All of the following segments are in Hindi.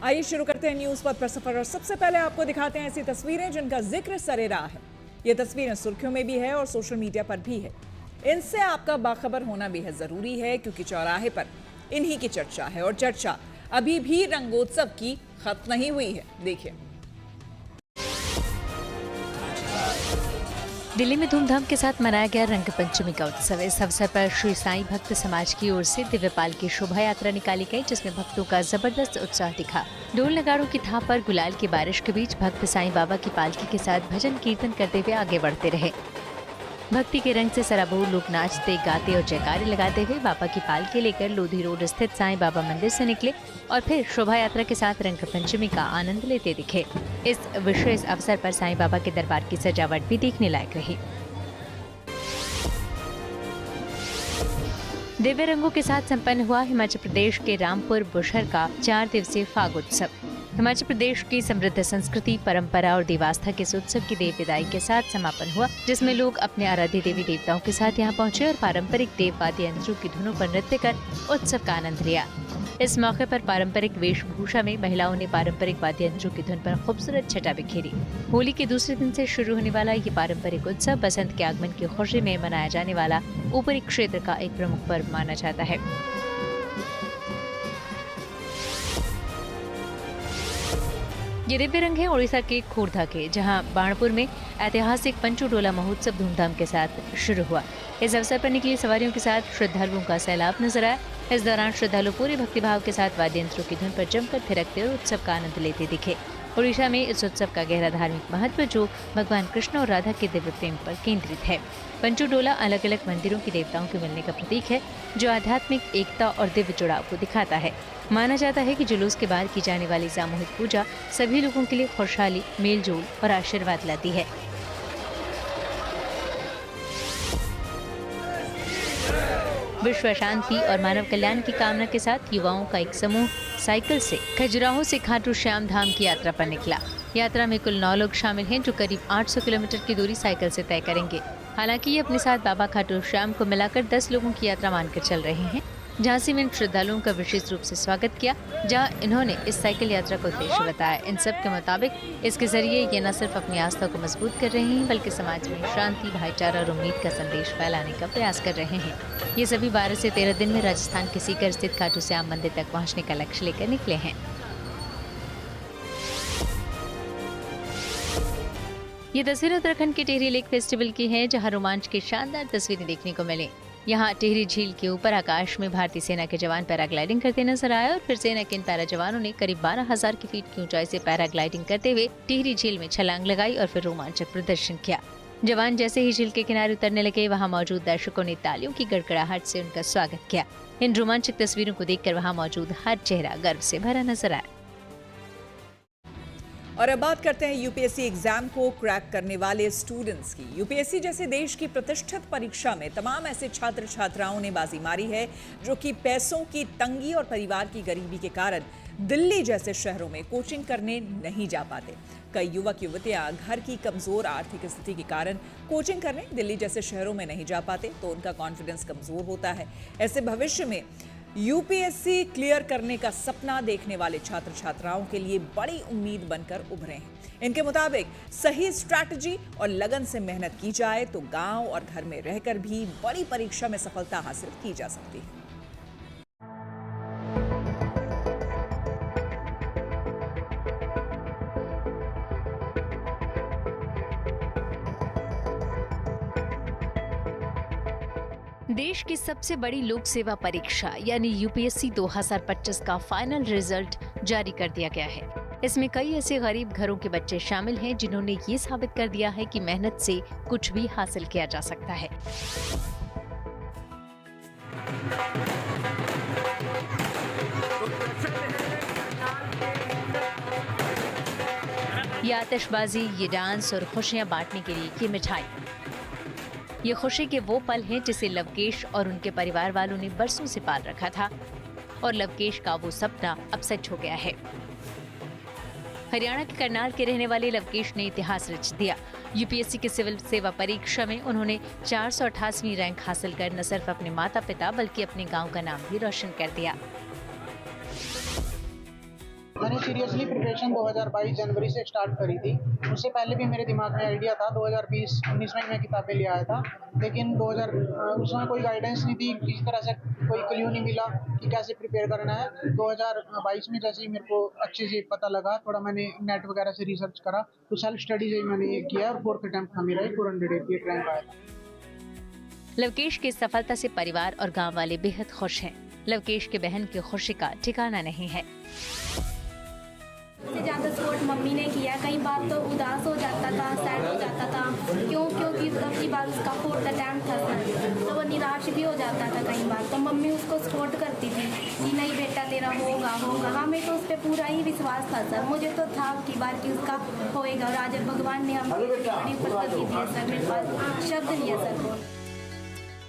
आइए शुरू करते हैं न्यूज पर सफर और सबसे पहले आपको दिखाते हैं ऐसी तस्वीरें जिनका जिक्र सरेराह है। ये तस्वीरें सुर्खियों में भी है और सोशल मीडिया पर भी है। इनसे आपका बाखबर होना भी है जरूरी है क्योंकि चौराहे पर इन्हीं की चर्चा है और चर्चा अभी भी रंगोत्सव की खत्म नहीं हुई है। देखिए, दिल्ली में धूमधाम के साथ मनाया गया रंग पंचमी का उत्सव। इस अवसर पर श्री साईं भक्त समाज की ओर से दिव्यपाल की शोभा यात्रा निकाली गई, जिसमें भक्तों का जबरदस्त उत्साह दिखा। ढोल नगाड़ों की थाप पर गुलाल की बारिश के बीच भक्त साईं बाबा की पालकी के साथ भजन कीर्तन करते हुए आगे बढ़ते रहे। भक्ति के रंग से सराबोर लोग नाचते, गाते और जयकारे लगाते हुए बाबा की पालकी लेकर लोधी रोड स्थित साईं बाबा मंदिर से निकले और फिर शोभा यात्रा के साथ रंग पंचमी का आनंद लेते दिखे। इस विशेष अवसर पर साईं बाबा के दरबार की सजावट भी देखने लायक रही। दिव्य रंगों के साथ संपन्न हुआ हिमाचल प्रदेश के रामपुर बुशहर का 4 दिवसीय फाग उत्सव। हिमाचल प्रदेश की समृद्ध संस्कृति, परंपरा और देवास्था के इस उत्सव की देव विदाई के साथ समापन हुआ, जिसमें लोग अपने आराध्य देवी देवताओं के साथ यहां पहुंचे और पारंपरिक देव वाद्य यंत्रों की धुनों पर नृत्य कर उत्सव का आनंद लिया। इस मौके पर पारंपरिक वेशभूषा में महिलाओं ने पारंपरिक वाद्य यंत्रों की धुन पर खूबसूरत छटा बिखेरी। होली के दूसरे दिन से शुरू होने वाला ये पारंपरिक उत्सव बसंत के आगमन की खुशी में मनाया जाने वाला ऊपरी क्षेत्र का एक प्रमुख पर्व माना जाता है। ये दिव्य रंग है ओडिशा के खोर्धा के, जहां बाणपुर में ऐतिहासिक पंचू डोला महोत्सव धूमधाम के साथ शुरू हुआ। इस अवसर पर निकली सवारियों के साथ श्रद्धालुओं का सैलाब नजर आया। इस दौरान श्रद्धालु पूरे भक्तिभाव के साथ वाद्य यंत्रों की धुन पर जमकर थिरकते और उत्सव का आनंद लेते दिखे। ओडिशा में इस उत्सव का गहरा धार्मिक महत्व, जो भगवान कृष्ण और राधा के दिव्य प्रेम पर केंद्रित है। पंचू डोला अलग अलग मंदिरों के देवताओं के मिलने का प्रतीक है, जो आध्यात्मिक एकता और दिव्य जुड़ाव को दिखाता है। माना जाता है कि जुलूस के बाद की जाने वाली सामूहिक पूजा सभी लोगों के लिए खुशहाली, मेलजोल और आशीर्वाद लाती है। विश्व शांति और मानव कल्याण की कामना के साथ युवाओं का एक समूह साइकिल से खजुराहो से खाटू श्याम धाम की यात्रा पर निकला। यात्रा में कुल 9 लोग शामिल हैं, जो करीब 800 किलोमीटर की दूरी साइकिल से तय करेंगे। हालांकि ये अपने साथ बाबा खाटू श्याम को मिलाकर 10 लोगों की यात्रा मानकर चल रहे हैं। झांसी में श्रद्धालुओं का विशेष रूप से स्वागत किया, जहां इन्होंने इस साइकिल यात्रा का उद्देश्य बताया। इन सब के मुताबिक इसके जरिए ये न सिर्फ अपनी आस्था को मजबूत कर रहे हैं, बल्कि समाज में शांति, भाईचारा और उम्मीद का संदेश फैलाने का प्रयास कर रहे हैं। ये सभी 12 से 13 दिन में राजस्थान के सीकर स्थित खाटू श्याम मंदिर तक पहुँचने का लक्ष्य लेकर निकले हैं। ये तस्वीर उत्तराखंड के टिहरी लेक फेस्टिवल की है, जहां रोमांच की शानदार तस्वीरें देखने को मिली। यहाँ टिहरी झील के ऊपर आकाश में भारतीय सेना के जवान पैराग्लाइडिंग करते नजर आए और फिर सेना के इन पैरा जवानों ने करीब 12,000 की फीट की ऊंचाई से पैराग्लाइडिंग करते हुए टिहरी झील में छलांग लगाई और फिर रोमांचक प्रदर्शन किया। जवान जैसे ही झील के किनारे उतरने लगे, वहाँ मौजूद दर्शकों ने तालियों की गड़गड़ाहट से उनका स्वागत किया। इन रोमांचक तस्वीरों को देखकर वहाँ मौजूद हर चेहरा गर्व से भरा नजर आया। और अब बात करते हैं यूपीएससी एग्जाम को क्रैक करने वाले स्टूडेंट्स की। यूपीएससी जैसे देश की प्रतिष्ठित परीक्षा में तमाम ऐसे छात्र छात्राओं ने बाजी मारी है, जो कि पैसों की तंगी और परिवार की गरीबी के कारण दिल्ली जैसे शहरों में कोचिंग करने नहीं जा पाते। कई युवक युवतियां घर की कमजोर आर्थिक स्थिति के कारण कोचिंग करने दिल्ली जैसे शहरों में नहीं जा पाते, तो उनका कॉन्फिडेंस कमजोर होता है। ऐसे भविष्य में यूपीएससी क्लियर करने का सपना देखने वाले छात्र छात्राओं के लिए बड़ी उम्मीद बनकर उभरे हैं। इनके मुताबिक सही स्ट्रैटेजी और लगन से मेहनत की जाए तो गांव और घर में रहकर भी बड़ी परीक्षा में सफलता हासिल की जा सकती है। देश की सबसे बड़ी लोक सेवा परीक्षा यानी यूपीएससी 2025 का फाइनल रिजल्ट जारी कर दिया गया है। इसमें कई ऐसे गरीब घरों के बच्चे शामिल हैं, जिन्होंने ये साबित कर दिया है कि मेहनत से कुछ भी हासिल किया जा सकता है। ये आतिशबाजी, ये डांस और खुशियां बांटने के लिए ये मिठाई, ये खुशी के वो पल हैं जिसे लवकेश और उनके परिवार वालों ने बरसों से पाल रखा था, और लवकेश का वो सपना अब सच हो गया है। हरियाणा के करनाल के रहने वाले लवकेश ने इतिहास रच दिया। यूपीएससी की सिविल सेवा परीक्षा में उन्होंने 488वीं रैंक हासिल कर न सिर्फ अपने माता पिता बल्कि अपने गांव का नाम भी रोशन कर दिया। मैंने सीरियसली प्रिपरेशन 2022 जनवरी से स्टार्ट करी थी। उससे पहले भी मेरे दिमाग में आइडिया था, 2020-19 में मैं किताबें ले आया था, लेकिन उसमें कोई गाइडेंस नहीं थी, किसी तरह से कोई क्ल्यू नहीं मिला कि कैसे प्रिपेयर करना है। 2022 में जैसे ही मेरे को अच्छे से पता लगा, थोड़ा मैंने नेट वगैरह से रिसर्च करा, तो सेल्फ स्टडी से मैंने ये किया और 4th अटेम्प्ट था मेरा, 488 रैंक आया था। लवकेश की सफलता से परिवार और गांव वाले बेहद खुश हैं। लवकेश की बहन की खुशी का ठिकाना नहीं है। सबसे ज़्यादा सपोर्ट मम्मी ने किया। कई बार तो उदास हो जाता था, सैड हो जाता था, क्योंकि तब की बार उसका 4th अटेम्प्ट था सर, तो वो निराश भी हो जाता था कई बार। तो मम्मी उसको सपोर्ट करती थी कि नहीं बेटा तेरा होगा। हमें तो उस पर पूरा ही विश्वास था सर। मुझे तो था कि बार कि उसका होएगा, और आज भगवान ने हमको बड़ी प्रगति दी है सर। मेरे पास शब्द नहीं है सर।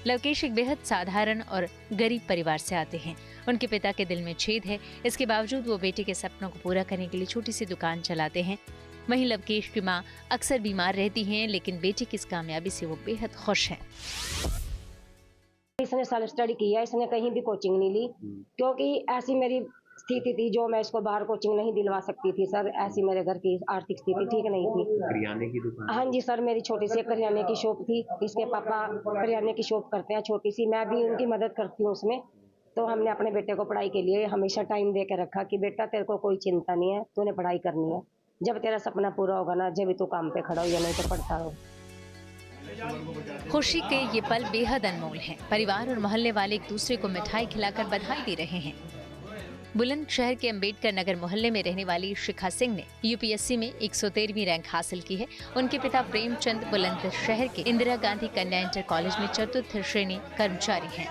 लवकेश एक बेहद साधारण और गरीब परिवार से आते हैं। उनके पिता के दिल में छेद है, इसके बावजूद वो बेटे के सपनों को पूरा करने के लिए छोटी सी दुकान चलाते हैं। वहीं लवकेश की मां अक्सर बीमार रहती हैं, लेकिन बेटे की इस कामयाबी से वो बेहद खुश हैं। इसने सेल्फ स्टडी किया, इसने कहीं भी कोचिंग नहीं ली, क्योंकि ऐसी मेरी स्थिति थी जो मैं इसको बाहर कोचिंग नहीं दिलवा सकती थी सर। ऐसी मेरे घर की आर्थिक स्थिति ठीक नहीं थी। करियाने की दुकान? हाँ जी सर, मेरी छोटी सी करियाने की शॉप थी। इसके पापा करियाने की शॉप करते हैं छोटी सी, मैं भी उनकी मदद करती हूँ उसमें। तो हमने अपने बेटे को पढ़ाई के लिए हमेशा टाइम दे के रखा कि बेटा तेरे को कोई चिंता नहीं है, तूने पढ़ाई करनी है। जब तेरा सपना पूरा होगा ना, जब तू काम पे खड़ा हो, या नहीं तो पढ़ता हो। खुशी के ये पल बेहद अनमोल हैं। परिवार और मोहल्ले वाले एक दूसरे को मिठाई खिलाकर बधाई दे रहे हैं। बुलंदशहर के अंबेडकर नगर मोहल्ले में रहने वाली शिखा सिंह ने यूपीएससी में 113वीं रैंक हासिल की है। उनके पिता प्रेमचंद बुलंदशहर के इंदिरा गांधी कन्या इंटर कॉलेज में 4th श्रेणी कर्मचारी हैं।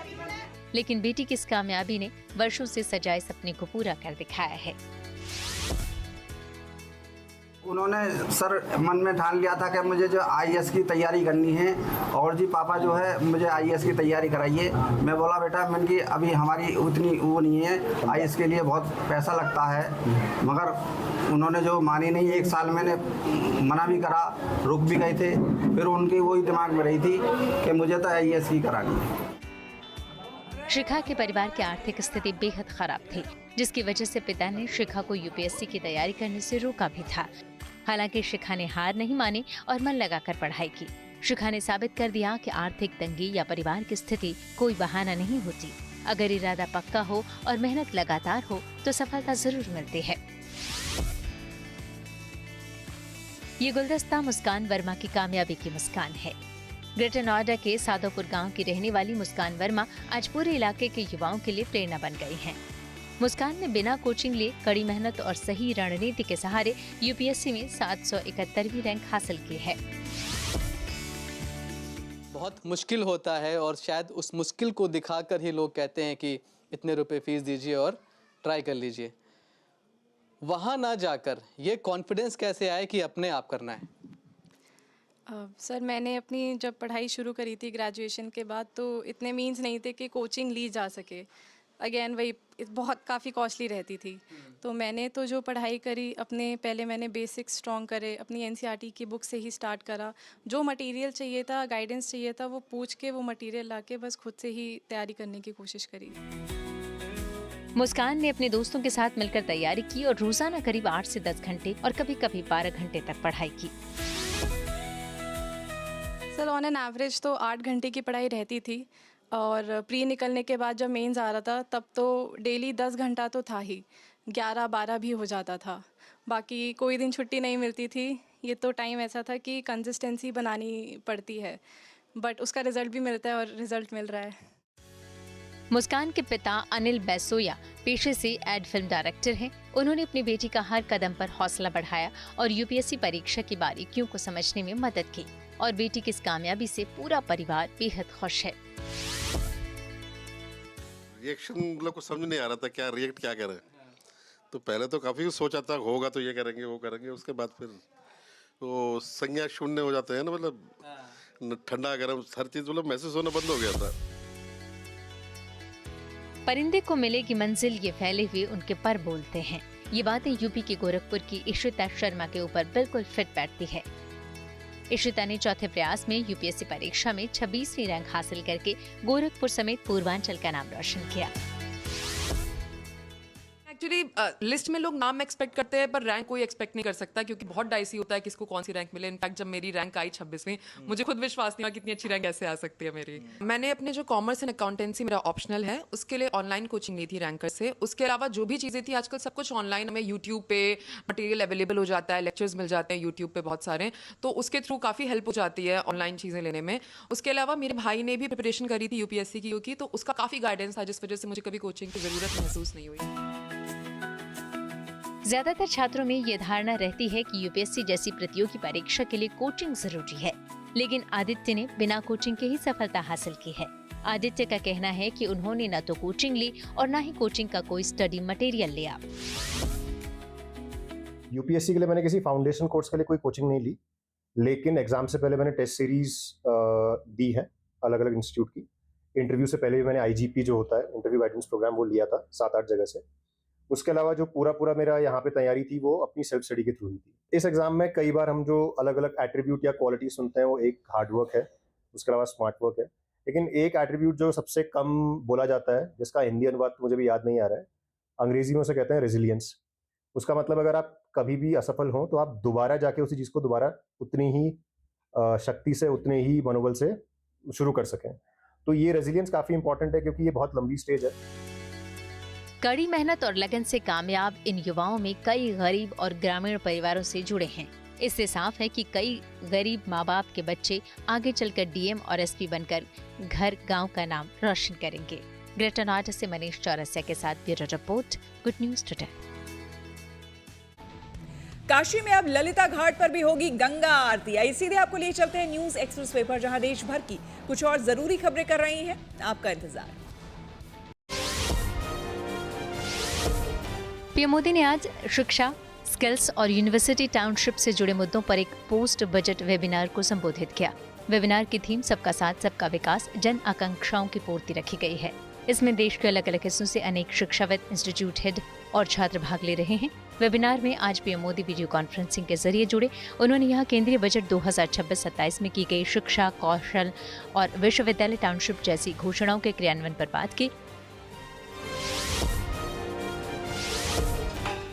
लेकिन बेटी की इस कामयाबी ने वर्षों से सजाए सपने को पूरा कर दिखाया है। उन्होंने सर मन में ठान लिया था कि मुझे जो आईएएस की तैयारी करनी है, और जी पापा जो है मुझे आईएएस की तैयारी कराइए। मैं बोला बेटा मैंने कि अभी हमारी उतनी वो नहीं है, आईएएस के लिए बहुत पैसा लगता है। मगर उन्होंने जो मानी नहीं, 1 साल मैंने मना भी करा, रुक भी गए थे। फिर उनकी वही दिमाग में रही थी कि मुझे तो आईएएस की करानी है। शिखा के परिवार की आर्थिक स्थिति बेहद खराब थी, जिसकी वजह से पिता ने शिखा को यूपीएससी की तैयारी करने से रोका भी था। हालांकि शिखा ने हार नहीं मानी और मन लगाकर पढ़ाई की। शिखा ने साबित कर दिया कि आर्थिक तंगी या परिवार की स्थिति कोई बहाना नहीं होती। अगर इरादा पक्का हो और मेहनत लगातार हो तो सफलता जरूर मिलती है। ये गुलदस्ता मुस्कान वर्मा की कामयाबी की मुस्कान है। ग्रेटर नोएडा के सादोपुर गांव की रहने वाली मुस्कान वर्मा आज पूरे इलाके के युवाओं के लिए प्रेरणा बन गई हैं। मुस्कान ने बिना कोचिंग लिए कड़ी मेहनत और सही रणनीति के सहारे यूपीएससी में 771वीं रैंक हासिल की है। बहुत मुश्किल होता है और शायद उस मुश्किल को दिखाकर ही लोग कहते हैं कि इतने रुपए फीस दीजिए और ट्राई कर लीजिए। वहाँ ना जाकर ये कॉन्फिडेंस कैसे आए कि अपने आप करना है? सर मैंने अपनी जब पढ़ाई शुरू करी थी ग्रेजुएशन के बाद, तो इतने मीन्स नहीं थे कि कोचिंग ली जा सके। अगेन वही बहुत काफ़ी कॉस्टली रहती थी। तो मैंने तो जो पढ़ाई करी अपने, पहले मैंने बेसिक्स स्ट्रॉन्ग करे, अपनी एनसीईआरटी की बुक से ही स्टार्ट करा। जो मटेरियल चाहिए था, गाइडेंस चाहिए था, वो पूछ के वो मटेरियल लाके बस खुद से ही तैयारी करने की कोशिश करी। मुस्कान ने अपने दोस्तों के साथ मिलकर तैयारी की और रोजाना करीब 8 से 10 घंटे और कभी-कभी 12 घंटे तक पढ़ाई की। सर ऑन एन एवरेज तो 8 घंटे की पढ़ाई रहती थी, और प्री निकलने के बाद जब मेंस आ रहा था तब तो डेली 10 घंटा तो था ही, 11-12 भी हो जाता था। बाकी कोई दिन छुट्टी नहीं मिलती थी। ये तो टाइम ऐसा था कि कंसिस्टेंसी बनानी पड़ती है, बट उसका रिजल्ट भी मिलता है और रिजल्ट मिल रहा है। मुस्कान के पिता अनिल बैसोया पेशे से एड फिल्म डायरेक्टर हैं। उन्होंने अपनी बेटी का हर कदम पर हौसला बढ़ाया और यूपीएससी परीक्षा की बारीकियों को समझने में मदद की, और बेटी की इस कामयाबी से पूरा परिवार बेहद खुश है। रिएक्शन मतलब कुछ समझ नहीं आ रहा था, क्या रिएक्ट क्या करें। तो पहले तो काफ़ी सोचा था होगा तो ये करेंगे वो करेंगे, उसके बाद फिर वो संज्ञा शून्य हो जाते हैं ना, मतलब ठंडा गर्म हर चीज़ मतलब महसूस होना बंद हो गया था। परिंदे को मिलेगी मंजिल, ये फैले हुए उनके पर बोलते हैं। ये बातें यूपी के गोरखपुर की इशिता शर्मा के ऊपर बिल्कुल फिट बैठती है। इशिता ने चौथे प्रयास में यूपीएससी परीक्षा में 26वीं रैंक हासिल करके गोरखपुर समेत पूर्वांचल का नाम रोशन किया। एक्चुअली लिस्ट में लोग नाम एक्सपेक्ट करते हैं पर रैंक कोई एक्सपेक्ट नहीं कर सकता, क्योंकि बहुत डाइसी होता है किसको कौन सी रैंक मिले। इनफैक्ट जब मेरी रैंक आई 26वीं, मुझे खुद विश्वास नहीं हुआ कितनी अच्छी रैंक कैसे आ सकती है मेरी। मैंने अपने जो कॉमर्स एंड अकाउंटेंसी मेरा ऑप्शनल है, उसके लिए ऑनलाइन कोचिंग ली थी रैंकर से। उसके अलावा जो भी चीज़ें थी, आजकल सब कुछ ऑनलाइन, हमें यूट्यूब पे मटेरियल अवेलेबल हो जाता है, लेक्चर्स मिल जाते हैं यूट्यूब पे बहुत सारे, तो उसके थ्रू काफ़ी हेल्प हो जाती है ऑनलाइन चीज़ें लेने में। उसके अलावा मेरे भाई ने भी प्रिपरेशन करी थी यूपीएससी की, तो उसका काफ़ी गाइडेंस था, जिस वजह से मुझे कभी कोचिंग की ज़रूरत महसूस नहीं हुई। ज्यादातर छात्रों में ये धारणा रहती है कि यूपीएससी जैसी प्रतियोगी परीक्षा के लिए कोचिंग जरूरी है, लेकिन आदित्य ने बिना कोचिंग के ही सफलता हासिल की है। आदित्य का कहना है कि उन्होंने न तो कोचिंग ली और न ही कोचिंग का कोई स्टडी मटेरियल लिया। यूपीएससी के लिए मैंने किसी फाउंडेशन कोर्स के लिए कोई कोचिंग नहीं ली, लेकिन एग्जाम से पहले मैंने टेस्ट सीरीज दी है अलग अलग इंस्टीट्यूट की। इंटरव्यू से पहले भी मैंने आईजीपी जो होता है, इंटरव्यू गाइडेंस प्रोग्राम, वो लिया था 7-8 जगह से। उसके अलावा जो पूरा मेरा यहाँ पे तैयारी थी वो अपनी सेल्फ स्टडी के थ्रू ही थी। इस एग्जाम में कई बार हम जो अलग अलग एट्रीब्यूट या क्वालिटी सुनते हैं, वो एक हार्ड वर्क है, उसके अलावा स्मार्ट वर्क है, लेकिन एक एट्रीब्यूट जो सबसे कम बोला जाता है, जिसका हिंदी अनुवाद तो मुझे भी याद नहीं आ रहा है, अंग्रेजी में उसे कहते हैं रेजिलियंस। उसका मतलब अगर आप कभी भी असफल हों तो आप दोबारा जाके उसी चीज़ को दोबारा उतनी ही शक्ति से, उतने ही मनोबल से शुरू कर सकें। तो ये रेजिलियंस काफ़ी इंपॉर्टेंट है, क्योंकि ये बहुत लंबी स्टेज है। कड़ी मेहनत और लगन से कामयाब इन युवाओं में कई गरीब और ग्रामीण परिवारों से जुड़े हैं। इससे साफ है कि कई गरीब माँ बाप के बच्चे आगे चलकर डीएम और एसपी बनकर घर गांव का नाम रोशन करेंगे। ग्रेटर नोएडा से मनीष चौरसिया के साथ bureau report, good news today. Kashi में अब ललिता घाट पर भी होगी गंगा आरती। आई सीधे आपको ले चलते हैं न्यूज एक्सप्रेस वे पर, जहां देश भर की कुछ और जरूरी खबरें कर रही हैं आपका इंतजार। पीएम मोदी ने आज शिक्षा, स्किल्स और यूनिवर्सिटी टाउनशिप से जुड़े मुद्दों पर एक पोस्ट बजट वेबिनार को संबोधित किया। वेबिनार की थीम सबका साथ सबका विकास, जन आकांक्षाओं की पूर्ति रखी गई है। इसमें देश के अलग अलग हिस्सों से अनेक शिक्षाविद, इंस्टीट्यूट हेड और छात्र भाग ले रहे हैं। वेबिनार में आज पीएम मोदी वीडियो कॉन्फ्रेंसिंग के जरिए जुड़े। उन्होंने यहाँ केंद्रीय बजट 2026-27 में की गई शिक्षा, कौशल और विश्वविद्यालय टाउनशिप जैसी घोषणाओं के क्रियान्वयन पर बात की।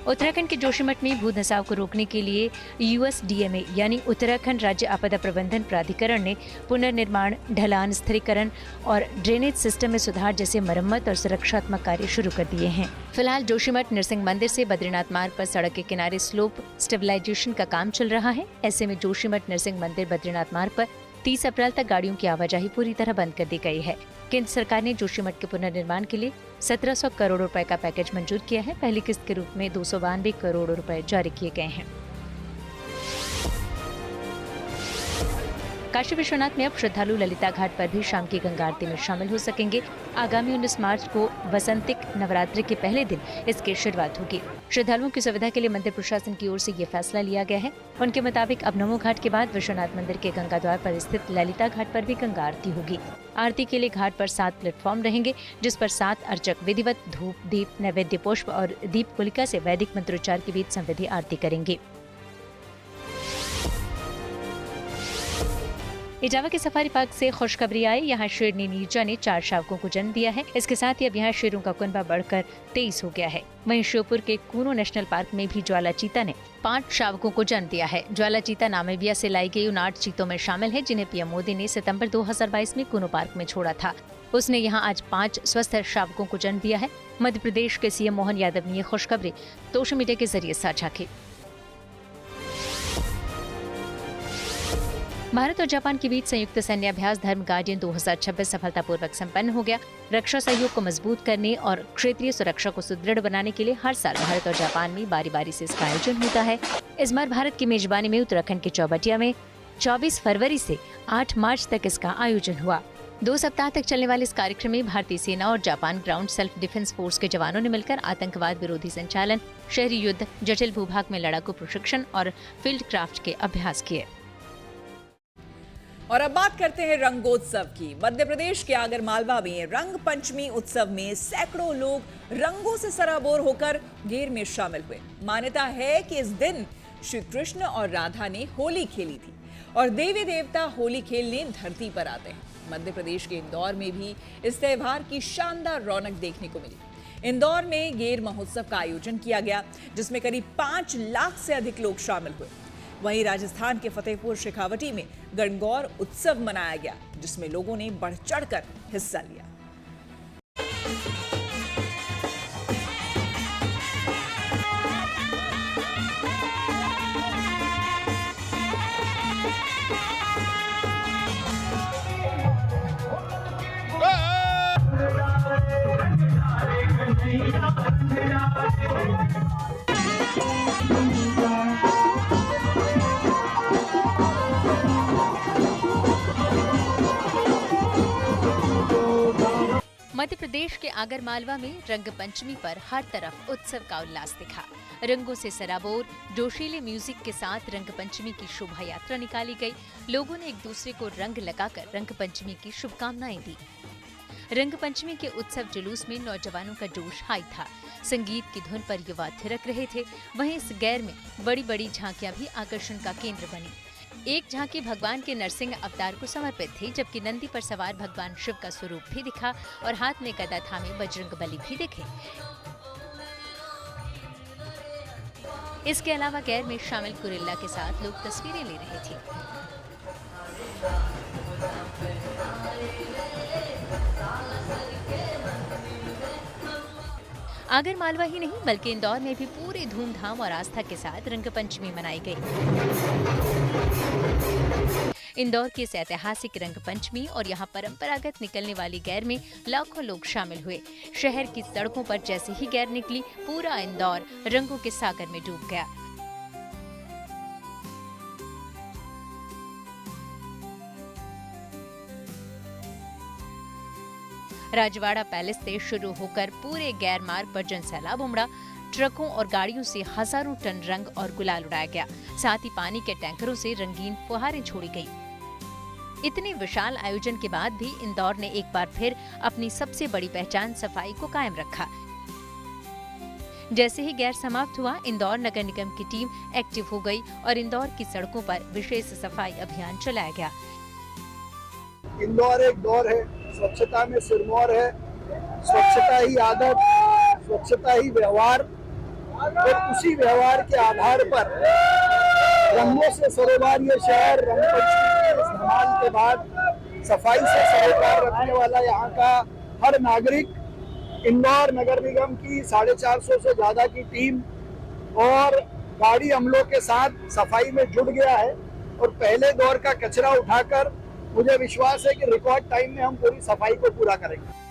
उत्तराखंड के जोशीमठ में भू धंसाव को रोकने के लिए USDMA यानी उत्तराखंड राज्य आपदा प्रबंधन प्राधिकरण ने पुनर्निर्माण, ढलान स्थिरीकरण और ड्रेनेज सिस्टम में सुधार जैसे मरम्मत और सुरक्षात्मक कार्य शुरू कर दिए हैं। फिलहाल जोशीमठ नरसिंह मंदिर से बद्रीनाथ मार्ग पर सड़क के किनारे स्लोप स्टेबलाइजेशन का काम चल रहा है। ऐसे में जोशीमठ नरसिंह मंदिर बद्रीनाथ मार्ग पर 30 अप्रैल तक गाड़ियों की आवाजाही पूरी तरह बंद कर दी गई है। केंद्र सरकार ने जोशीमठ के पुनर्निर्माण के लिए 1700 करोड़ रुपए का पैकेज मंजूर किया है। पहली किस्त के रूप में 292 करोड़ रुपए जारी किए गए हैं। काशी विश्वनाथ में अब श्रद्धालु ललिता घाट पर भी शाम की गंगा आरती में शामिल हो सकेंगे। आगामी 19 मार्च को वसंतिक नवरात्रि के पहले दिन इसकी शुरुआत होगी। श्रद्धालुओं की सुविधा के लिए मंदिर प्रशासन की ओर से ये फैसला लिया गया है। उनके मुताबिक अब नमो घाट के बाद विश्वनाथ मंदिर के गंगा द्वार पर स्थित ललिता घाट पर भी गंगा आरती होगी। आरती के लिए घाट पर 7 प्लेटफॉर्म रहेंगे, जिस पर 7 अर्चक विधिवत धूप, दीप, नैवेद्य पुष्प और दीप कुलिका से वैदिक मंत्रोच्चार के बीच संविधि आरती करेंगे। इटावा के सफारी पार्क से खुशखबरी आई। यहाँ शेरनी नीरजा ने 4 शावकों को जन्म दिया है। इसके साथ ही अब यहाँ शेरों का कुनबा बढ़कर 23 हो गया है। वहीं श्योपुर के कूनो नेशनल पार्क में भी ज्वाला चीता ने 5 शावकों को जन्म दिया है। ज्वाला चीता नामीबिया से लाई गई उन 8 चीतों में शामिल है, जिन्हें पीएम मोदी ने सितंबर 2022 में कूनो पार्क में छोड़ा था। उसने यहाँ आज 5 स्वस्थ शावकों को जन्म दिया है। मध्य प्रदेश के सीएम मोहन यादव ने ये खुशखबरी सोशल मीडिया के जरिए साझा की। भारत और जापान के बीच संयुक्त सैन्य अभ्यास धर्म गार्डियन 2026 सफलतापूर्वक संपन्न हो गया। रक्षा सहयोग को मजबूत करने और क्षेत्रीय सुरक्षा को सुदृढ़ बनाने के लिए हर साल भारत और जापान में बारी बारी से इसका आयोजन होता है। इस बार भारत की मेजबानी में उत्तराखंड के चौबटिया में 24 फरवरी से 8 मार्च तक इसका आयोजन हुआ। 2 सप्ताह तक चलने वाले इस कार्यक्रम में भारतीय सेना और Japan ground self defence force के जवानों ने मिलकर आतंकवाद विरोधी संचालन, शहरी युद्ध, जटिल भूभाग में लड़ाकू प्रशिक्षण और फील्ड क्राफ्ट के अभ्यास किए। और अब बात करते हैं रंगोत्सव की। मध्य प्रदेश के आगर मालवा में रंग पंचमी उत्सव में सैकड़ों लोग रंगों से सराबोर होकर गेर में शामिल हुए। मान्यता है कि इस दिन श्री कृष्ण और राधा ने होली खेली थी और देवी देवता होली खेलने धरती पर आते हैं। मध्य प्रदेश के इंदौर में भी इस त्योहार की शानदार रौनक देखने को मिली। इंदौर में गेर महोत्सव का आयोजन किया गया, जिसमें करीब 5 लाख से अधिक लोग शामिल हुए। वहीं राजस्थान के फतेहपुर शेखावटी में गणगौर उत्सव मनाया गया, जिसमें लोगों ने बढ़ चढ़कर हिस्सा लिया। मध्य प्रदेश के आगरमालवा में रंग पंचमी पर हर तरफ उत्सव का उल्लास दिखा। रंगों से सराबोर जोशीले म्यूजिक के साथ रंग पंचमी की शोभा यात्रा निकाली गई। लोगों ने एक दूसरे को रंग लगाकर रंग पंचमी की शुभकामनाएं दी। रंग पंचमी के उत्सव जुलूस में नौजवानों का जोश हाई था। संगीत की धुन पर युवा थिरक रहे थे। वहीं इस गैर में बड़ी बड़ी झांकियां भी आकर्षण का केंद्र बनी। एक झांकी भगवान के नरसिंह अवतार को समर्पित थी, जबकि नंदी पर सवार भगवान शिव का स्वरूप भी दिखा और हाथ में गदा थामे बजरंगबली भी दिखे। इसके अलावा गैर में शामिल कुरिल्ला के साथ लोग तस्वीरें ले रहे थे। आगरमालवा ही नहीं बल्कि इंदौर में भी पूरे धूमधाम और आस्था के साथ रंग पंचमी मनाई गई। इंदौर की इस ऐतिहासिक रंग पंचमी और यहाँ परंपरागत निकलने वाली गैर में लाखों लोग शामिल हुए। शहर की सड़कों पर जैसे ही गैर निकली, पूरा इंदौर रंगों के सागर में डूब गया। राजवाड़ा पैलेस से शुरू होकर पूरे गैर मार्ग पर जनसैलाब उमड़ा। ट्रकों और गाड़ियों से हजारों टन रंग और गुलाल उड़ाया गया। साथ ही पानी के टैंकरों से रंगीन फुहारें छोड़ी गई। इतने विशाल आयोजन के बाद भी इंदौर ने एक बार फिर अपनी सबसे बड़ी पहचान सफाई को कायम रखा। जैसे ही गैर समाप्त हुआ, इंदौर नगर निगम की टीम एक्टिव हो गई और इंदौर की सड़कों पर विशेष सफाई अभियान चलाया गया। इंदौर एक दौर है, स्वच्छता में सिरमौर है। स्वच्छता ही आदत, स्वच्छता ही व्यवहार, और उसी व्यवहार के आधार पर रंगों से सरोकार ये शहर रंग पंचमी के धमाल के बाद सफाई से सरोकार रखने वाला यहाँ का हर नागरिक, इंदौर नगर निगम की 450 से ज्यादा की टीम और गाड़ी अमलों के साथ सफाई में जुट गया है। और पहले दौर का कचरा उठाकर मुझे विश्वास है कि रिकॉर्ड टाइम में हम पूरी सफाई को पूरा करेंगे।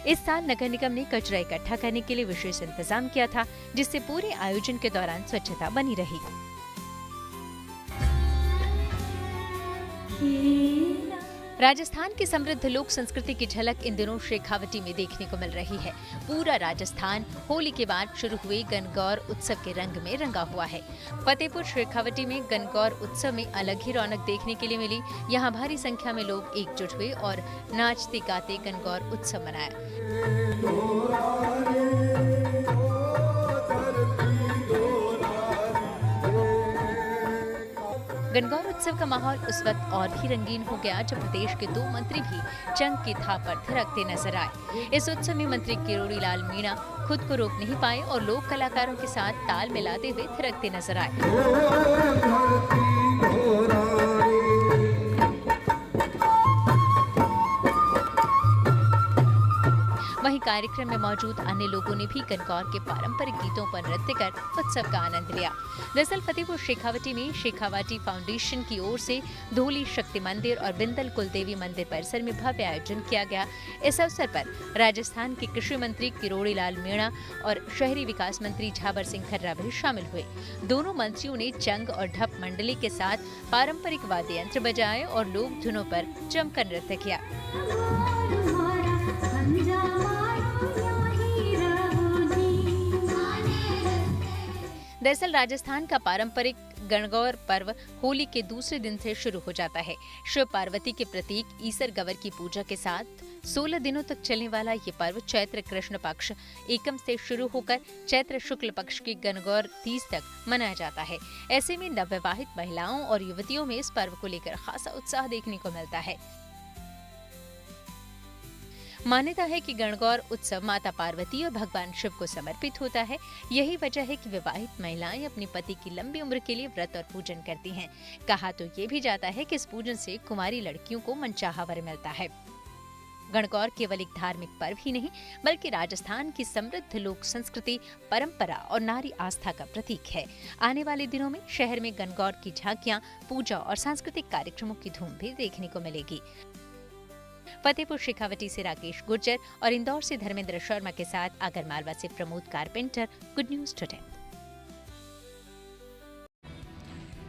इस साल नगर निगम ने कचरा इकट्ठा करने के लिए विशेष इंतजाम किया था, जिससे पूरे आयोजन के दौरान स्वच्छता बनी रही। राजस्थान की समृद्ध लोक संस्कृति की झलक इन दिनों शेखावटी में देखने को मिल रही है। पूरा राजस्थान होली के बाद शुरू हुए गणगौर उत्सव के रंग में रंगा हुआ है। फतेहपुर शेखावटी में गणगौर उत्सव में अलग ही रौनक देखने के लिए मिली। यहाँ भारी संख्या में लोग एकजुट हुए और नाचते गाते गणगौर उत्सव मनाया। गणगौर उत्सव का माहौल उस वक्त और भी रंगीन हो गया जब प्रदेश के 2 मंत्री भी जंग की थाप पर थिरकते नजर आए। इस उत्सव में मंत्री किरोड़ी लाल मीणा खुद को रोक नहीं पाए और लोक कलाकारों के साथ ताल मिलाते हुए थिरकते नजर आए। वहीं कार्यक्रम में मौजूद अन्य लोगों ने भी गणगौर के पारंपरिक गीतों पर नृत्य कर उत्सव का आनंद लिया। दरअसल फतेहपुर शेखावटी में शेखावटी फाउंडेशन की ओर से धोली शक्ति मंदिर और बिंदल कुलदेवी मंदिर परिसर में भव्य आयोजन किया गया। इस अवसर पर राजस्थान के कृषि मंत्री किरोड़ी लाल मीणा और शहरी विकास मंत्री झाबर सिंह खर्रा भी शामिल हुए। दोनों मंत्रियों ने चंग और ढप मंडली के साथ पारंपरिक वाद्य यंत्र बजाए और लोक धुनों पर जमकर नृत्य किया। दरअसल राजस्थान का पारंपरिक गणगौर पर्व होली के दूसरे दिन से शुरू हो जाता है। शिव पार्वती के प्रतीक ईसर गवर की पूजा के साथ 16 दिनों तक चलने वाला ये पर्व चैत्र कृष्ण पक्ष एकम से शुरू होकर चैत्र शुक्ल पक्ष की गणगौर 30 तक मनाया जाता है। ऐसे में नवविवाहित महिलाओं और युवतियों में इस पर्व को लेकर खासा उत्साह देखने को मिलता है। मान्यता है कि गणगौर उत्सव माता पार्वती और भगवान शिव को समर्पित होता है। यही वजह है कि विवाहित महिलाएं अपने पति की लंबी उम्र के लिए व्रत और पूजन करती हैं। कहा तो ये भी जाता है कि इस पूजन से कुंवारी लड़कियों को मनचाहा वर मिलता है। गणगौर केवल एक धार्मिक पर्व ही नहीं बल्कि राजस्थान की समृद्ध लोक संस्कृति, परंपरा और नारी आस्था का प्रतीक है। आने वाले दिनों में शहर में गणगौर की झांकियां, पूजा और सांस्कृतिक कार्यक्रमों की धूम भी देखने को मिलेगी। फतेहपुर शेखावटी से राकेश गुर्जर और इंदौर से धर्मेंद्र शर्मा के साथ आगरमालवा से Pramod carpenter, good news today.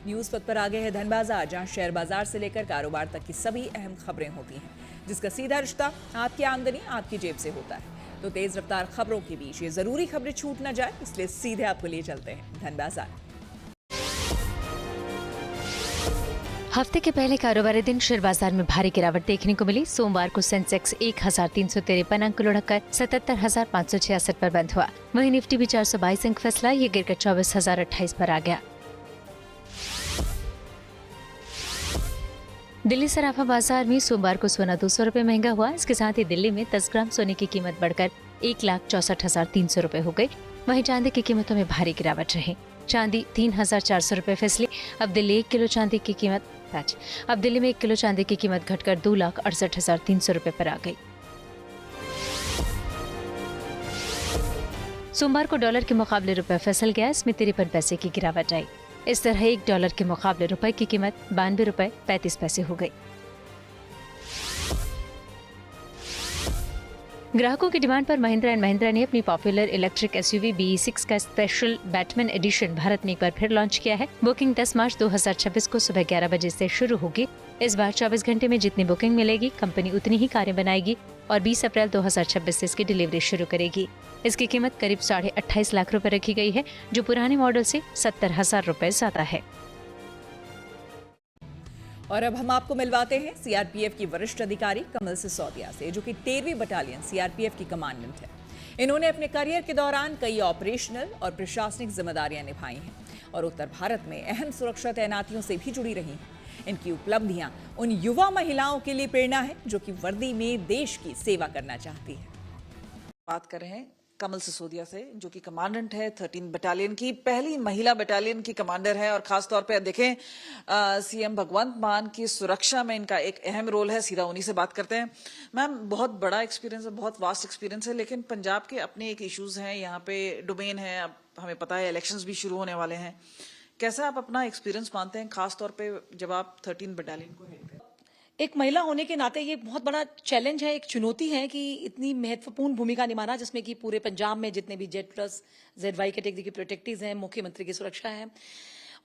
News पथ पर आगे है धन बाजार, जहां शेयर बाजार से लेकर कारोबार तक की सभी अहम खबरें होती हैं, जिसका सीधा रिश्ता आपकी आमदनी आपकी जेब से होता है। तो तेज रफ्तार खबरों के बीच ये जरूरी खबरें छूट न जाए, इसलिए सीधे आपको लिए चलते हैं धन बाजार। हफ्ते के पहले कारोबारी दिन शेयर बाजार में भारी गिरावट देखने को मिली। सोमवार को सेंसेक्स 1353 अंक लुढ़ककर 77,566 पर बंद हुआ। वहीं निफ्टी भी 422 अंक फिसला, ये गिरकर 24,028 पर आ गया। दिल्ली सराफा बाजार में सोमवार को सोना 200 रुपए महंगा हुआ। इसके साथ ही दिल्ली में 10 ग्राम सोने की कीमत बढ़कर 1,64,300 रुपए हो गई। वहीं चांदी की कीमतों में भारी गिरावट रही। चांदी 3,400 रुपए फिसली। अब दिल्ली में 1 किलो चांदी की कीमत घटकर 2,68,300 रुपए पर आ गई। सोमवार को डॉलर के मुकाबले रुपए फिसल गया। इसमें 53 पैसे की गिरावट आई। इस तरह $1 के मुकाबले रुपए की कीमत 92 रुपए 35 पैसे हो गई। ग्राहकों की डिमांड पर महिंद्रा एंड महिंद्रा ने अपनी पॉपुलर इलेक्ट्रिक एसयूवी BE6 का स्पेशल बैटमैन एडिशन भारत में एक बार फिर लॉन्च किया है। बुकिंग 10 मार्च 2026 को सुबह 11 बजे से शुरू होगी। इस बार 24 घंटे में जितनी बुकिंग मिलेगी, कंपनी उतनी ही कारें बनाएगी और 20 अप्रैल 2026 से इसकी डिलीवरी शुरू करेगी। इसकी कीमत करीब 28.5 लाख रुपए रखी गई है, जो पुराने मॉडल से 70,000 रुपए ज्यादा है। और अब हम आपको मिलवाते हैं सीआरपीएफ की वरिष्ठ अधिकारी कमल सिसोदिया से, जो कि 13वीं बटालियन सीआरपीएफ की कमांडेंट है। इन्होंने अपने करियर के दौरान कई ऑपरेशनल और प्रशासनिक जिम्मेदारियां निभाई हैं और उत्तर भारत में अहम सुरक्षा तैनातियों से भी जुड़ी रही हैं। इनकी उपलब्धियां उन युवा महिलाओं के लिए प्रेरणा है जो कि वर्दी में देश की सेवा करना चाहती है। बात कर रहे हैं कमल सिसोदिया से, जो कि कमांडेंट है 13 बटालियन की, पहली महिला बटालियन की कमांडर है। और खास तौर पे देखें सीएम भगवंत मान की सुरक्षा में इनका एक अहम रोल है। सीधा उन्हीं से बात करते हैं। मैम, बहुत बड़ा एक्सपीरियंस है, बहुत वास्ट एक्सपीरियंस है, लेकिन पंजाब के अपने एक इश्यूज हैं, यहाँ पे डोमेन है। अब हमें पता है इलेक्शंस भी शुरू होने वाले हैं। कैसा आप अपना एक्सपीरियंस मानते हैं, खास तौर पे जब आप 13 बटालियन को हेड करें? एक महिला होने के नाते ये बहुत बड़ा चैलेंज है, एक चुनौती है कि इतनी महत्वपूर्ण भूमिका निभाना, जिसमें कि पूरे पंजाब में जितने भी Z+ ZY कैटेगरी के प्रोटेक्टिव्स हैं, मुख्यमंत्री की सुरक्षा है,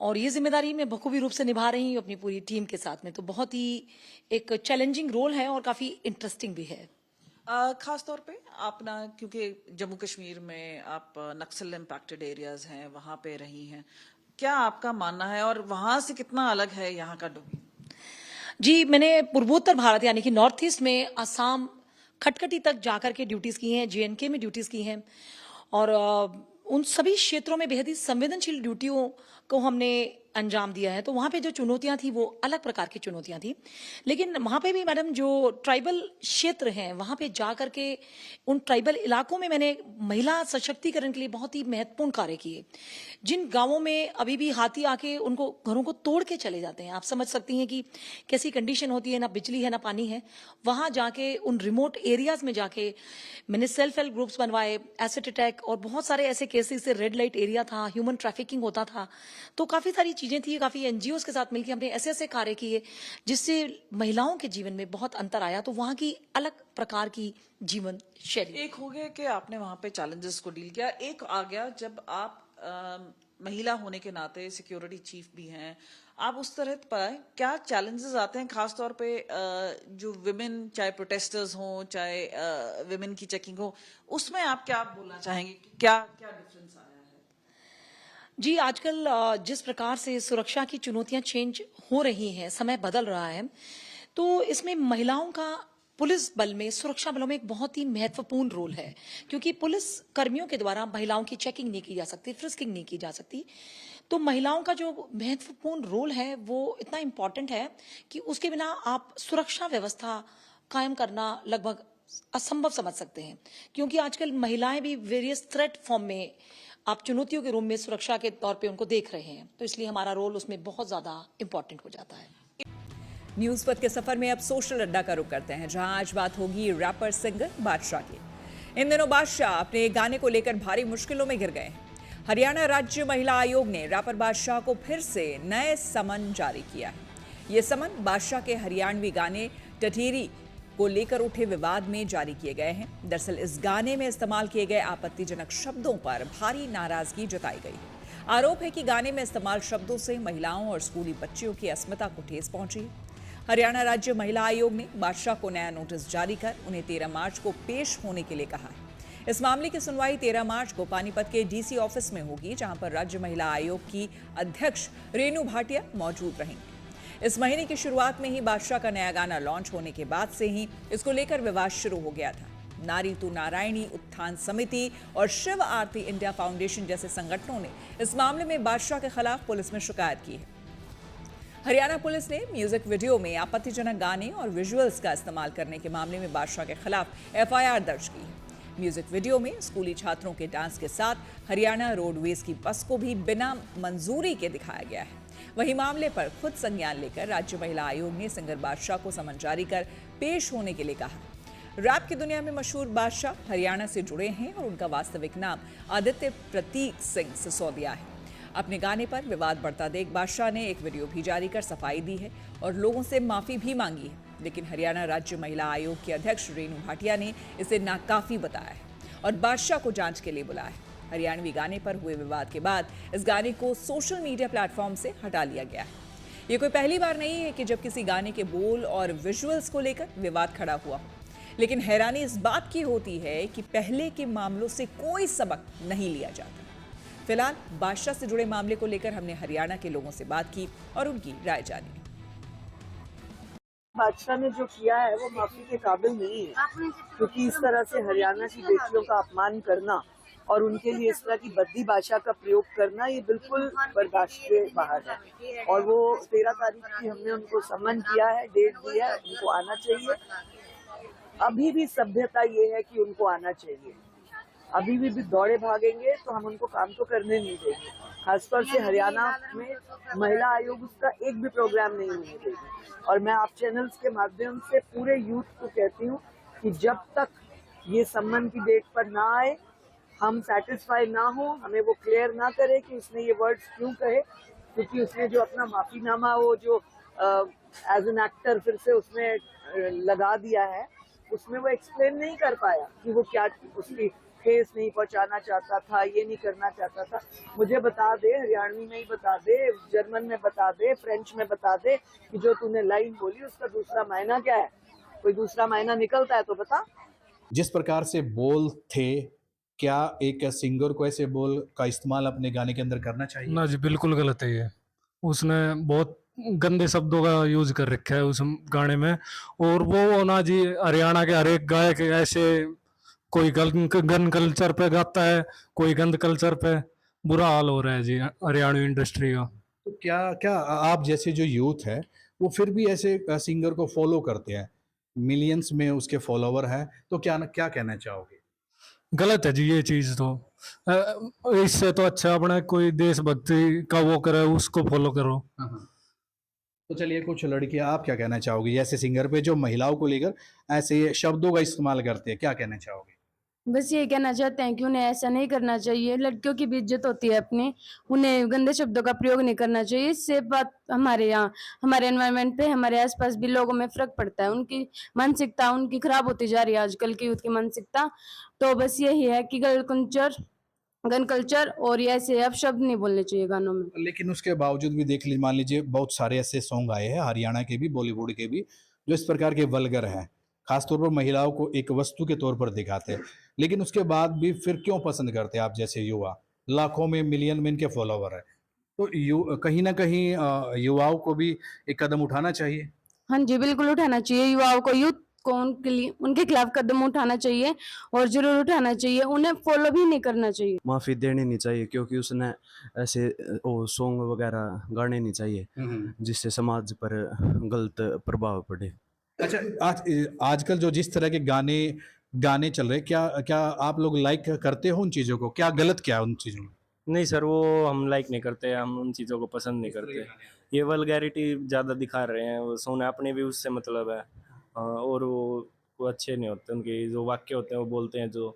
और ये जिम्मेदारी मैं बखूबी रूप से निभा रही हूँ अपनी पूरी टीम के साथ में। तो बहुत ही एक चैलेंजिंग रोल है और काफी इंटरेस्टिंग भी है। खास तौर पे आप ना, क्योंकि जम्मू कश्मीर में आप नक्सल इम्पैक्टेड एरियाज हैं, वहां पे रही हैं, क्या आपका मानना है और वहां से कितना अलग है यहाँ का डोमेन? जी, मैंने पूर्वोत्तर भारत यानी कि नॉर्थ ईस्ट में असम खटखटी तक जाकर के ड्यूटीज की हैं, JNK में ड्यूटीज की हैं, और उन सभी क्षेत्रों में बेहद ही संवेदनशील ड्यूटियों को हमने अंजाम दिया है। तो वहाँ पे जो चुनौतियां थी वो अलग प्रकार की चुनौतियां थी, लेकिन वहाँ पे भी मैडम जो ट्राइबल क्षेत्र हैं वहाँ पे जा करके उन ट्राइबल इलाकों में मैंने महिला सशक्तिकरण के लिए बहुत ही महत्वपूर्ण कार्य किए। जिन गांवों में अभी भी हाथी आके उनको घरों को तोड़ के चले जाते हैं, आप समझ सकती हैं कि कैसी कंडीशन होती है, ना बिजली है ना पानी है। वहाँ जाके उन रिमोट एरियाज में जाके मैंने सेल्फ हेल्प ग्रुप्स बनवाए, एसिड अटैक और बहुत सारे ऐसे केसेस से, रेड लाइट एरिया था, ह्यूमन ट्रैफिकिंग होता था, तो काफी सारी चीजें थी। काफी NGOs के साथ मिलकर हमने ऐसे ऐसे कार्य किए जिससे महिलाओं के जीवन में बहुत अंतर आया। तो वहाँ की अलग प्रकार की जीवन शैली। एक हो गया कि आपने वहां पे चैलेंजेस को डील किया, एक आ गया जब आप महिला होने के नाते सिक्योरिटी चीफ भी हैं, आप उस तरह पर क्या चैलेंजेस आते हैं, खासतौर पे जो विमेन, चाहे प्रोटेस्टर्स हों, चाहे विमेन की चेकिंग हो, उसमें आप क्या बोलना चाहेंगे, क्या क्या डिफरेंस आया है? जी, आजकल जिस प्रकार से सुरक्षा की चुनौतियां चेंज हो रही हैं, समय बदल रहा है, तो इसमें महिलाओं का पुलिस बल में, सुरक्षा बलों में एक बहुत ही महत्वपूर्ण रोल है, क्योंकि पुलिस कर्मियों के द्वारा महिलाओं की चेकिंग नहीं की जा सकती, फ्रिस्किंग नहीं की जा सकती। तो महिलाओं का जो महत्वपूर्ण रोल है वो इतना इम्पोर्टेंट है कि उसके बिना आप सुरक्षा व्यवस्था कायम करना लगभग असंभव समझ सकते हैं, क्योंकि आजकल महिलाएं भी वेरियस थ्रेट फॉर्म में आप चुनौतियों के रूप में सुरक्षा के तौर पे उनको देख रहे हैं, तो इसलिए हमारा रोल उसमें बहुत ज्यादा इंपॉर्टेंट हो जाता है। न्यूज़ पथ के सफर में अब सोशल अड्डा का रुख करते हैं, जहां आज बात होगी रैपर सिंगर बादशाह की। इन दिनों बादशाह अपने गाने को लेकर भारी मुश्किलों में घिर गए हैं। हरियाणा राज्य महिला आयोग ने रैपर बादशाह को फिर से नए समन जारी किया है। ये समन बादशाह के हरियाणवी गाने टठेरी को लेकर उठे विवाद में जारी किए गए हैं। दरअसल इस गाने में इस्तेमाल किए गए आपत्तिजनक शब्दों पर भारी नाराजगी जताई गई है। आरोप है कि गाने में इस्तेमाल शब्दों से महिलाओं और स्कूली बच्चियों की अस्मिता को ठेस पहुंची है। हरियाणा राज्य महिला आयोग ने बादशाह को नया नोटिस जारी कर उन्हें 13 मार्च को पेश होने के लिए कहा है। इस मामले की सुनवाई 13 मार्च को पानीपत के डीसी ऑफिस में होगी, जहां पर राज्य महिला आयोग की अध्यक्ष रेणु भाटिया मौजूद रहेंगी। इस महीने की शुरुआत में ही बादशाह का नया गाना लॉन्च होने के बाद से ही इसको लेकर विवाद शुरू हो गया था। नारी तू नारायणी उत्थान समिति और शिव आरती इंडिया फाउंडेशन जैसे संगठनों ने इस मामले में बादशाह के खिलाफ पुलिस में शिकायत की है। हरियाणा पुलिस ने म्यूजिक वीडियो में आपत्तिजनक गाने और विजुअल्स का इस्तेमाल करने के मामले में बादशाह के खिलाफ एफआईआर दर्ज की है। म्यूजिक वीडियो में स्कूली छात्रों के डांस के साथ हरियाणा रोडवेज की बस को भी बिना मंजूरी के दिखाया गया है। वहीं मामले पर खुद संज्ञान लेकर राज्य महिला आयोग ने सिंगर बादशाह को समन जारी कर पेश होने के लिए कहा। रैप की दुनिया में मशहूर बादशाह हरियाणा से जुड़े हैं और उनका वास्तविक नाम आदित्य प्रतीक सिंह सिसोदिया है। अपने गाने पर विवाद बढ़ता देख बादशाह ने एक वीडियो भी जारी कर सफाई दी है और लोगों से माफी भी मांगी है, लेकिन हरियाणा राज्य महिला आयोग के अध्यक्ष रेणु भाटिया ने इसे नाकाफी बताया है और बादशाह को जांच के लिए बुलाया है। हरियाणवी गाने पर हुए विवाद के बाद इस गाने को सोशल मीडिया प्लेटफॉर्म से हटा लिया गया है। ये कोई पहली बार नहीं है कि जब किसी गाने के बोल और विजुअल्स को लेकर विवाद खड़ा हुआ हो, लेकिन हैरानी इस बात की होती है कि पहले के मामलों से कोई सबक नहीं लिया जाता। फिलहाल बादशाह से जुड़े मामले को लेकर हमने हरियाणा के लोगों से बात की और उनकी राय जानी। बादशाह ने जो किया है वो माफी के काबिल नहीं है, क्योंकि इस तरह से हरियाणा की बेटियों का अपमान करना और उनके लिए इस तरह की बद्दी भाषा का प्रयोग करना ये बिल्कुल बर्दाश्त के बाहर है। और वो 13 तारीख की हमने उनको सम्मन किया है, डेट दी है, उनको आना चाहिए। अभी भी सभ्यता ये है कि उनको आना चाहिए। अभी भी दौड़े भागेंगे तो हम उनको काम तो करने नहीं देंगे। खासतौर से हरियाणा में महिला आयोग उसका एक भी प्रोग्राम नहीं होने देगी। और मैं आप चैनल्स के माध्यम से पूरे यूथ को कहती हूँ कि जब तक ये सम्मन की डेट पर ना आए, हम सेटिस्फाई ना हो, हमें वो क्लियर ना करे कि उसने ये वर्ड्स क्यों कहे, क्योंकि उसने जो अपना माफीनामा वो जो एज एन एक्टर फिर से उसने लगा दिया है, उसमें वो एक्सप्लेन नहीं कर पाया कि वो क्या उसकी ठेस नहीं पहुंचाना चाहता था, ये नहीं करना चाहता था। मुझे बता दे, हरियाणवी में ही बता दे, जर्मन में बता दे, फ्रेंच में बता दे कि जो तूने लाइन बोली उसका दूसरा मायना क्या है। कोई दूसरा मायना निकलता है तो बता। जिस प्रकार से बोल थे, क्या एक सिंगर को ऐसे बोल का इस्तेमाल अपने गाने के अंदर करना चाहिए? ना जी, बिल्कुल गलत है ये। उसने बहुत गंदे शब्दों का यूज कर रखा है उस गाने में। और वो ना जी, हरियाणा के हर एक गायक ऐसे कोई गन कल्चर पे गाता है, कोई गंद कल्चर पे। बुरा हाल हो रहा है जी हरियाणवी इंडस्ट्री का। तो क्या आप जैसे जो यूथ है वो फिर भी ऐसे सिंगर को फॉलो करते हैं, मिलियंस में उसके फॉलोवर हैं, तो क्या कहना चाहोगे? गलत है जी ये चीज। तो इससे तो अच्छा अपने कोई देशभक्ति का वो करे, उसको फॉलो करो। तो चलिए, कुछ लड़कियां, आप क्या कहना चाहोगे जैसे सिंगर पे जो महिलाओं को लेकर ऐसे शब्दों का इस्तेमाल करते हैं, क्या कहना चाहोगे? बस ये कहना चाहते हैं कि उन्हें ऐसा नहीं करना चाहिए। लड़कियों की भी इज्जत होती है अपनी, उन्हें गंदे शब्दों का प्रयोग नहीं करना चाहिए। इससे बात हमारे यहाँ, हमारे एनवायरनमेंट पे, हमारे आसपास भी लोगों में फर्क पड़ता है। उनकी मानसिकता उनकी खराब होती जा रही है आजकल की यूथ की मानसिकता। तो बस यही है कि गन कल्चर और ये ऐसे अब शब्द नहीं बोलने चाहिए गानों में। लेकिन उसके बावजूद भी देख लीजिए, मान लीजिए बहुत सारे ऐसे सॉन्ग आए हैं हरियाणा के भी, बॉलीवुड के भी, जो इस प्रकार के वल्गर हैं, खासतौर पर महिलाओं को एक वस्तु के तौर पर दिखाते हैं। लेकिन उसके बाद भी फिर क्यों पसंद करते हैं आप जैसे युवा? लाखों में, मिलियन में इनके फॉलोवर है। तो कहीं ना कहीं युवाओं को भी एक कदम उठाना चाहिए। हाँ जी, बिल्कुल उठाना चाहिए। युवाओं को, यूथ को उनके खिलाफ कदम उठाना चाहिए और जरूर उठाना चाहिए। उन्हें फॉलो भी नहीं करना चाहिए। माफी देनी नहीं चाहिए, क्योंकि उसने ऐसे सॉन्ग वगैरह गाने नहीं चाहिए जिससे समाज पर गलत प्रभाव पड़े। अच्छा, आजकल जो जिस तरह के गाने चल रहे, क्या आप लोग लाइक करते हो उन चीजों को? क्या गलत क्या है उन चीजों में? नहीं सर, वो हम लाइक नहीं करते, हम उन चीज़ों को पसंद नहीं करते। ये वल्गैरिटी ज़्यादा दिखा रहे हैं, वो सोना अपने भी उससे मतलब है। और वो अच्छे नहीं होते, उनके जो वाक्य होते हैं वो बोलते हैं जो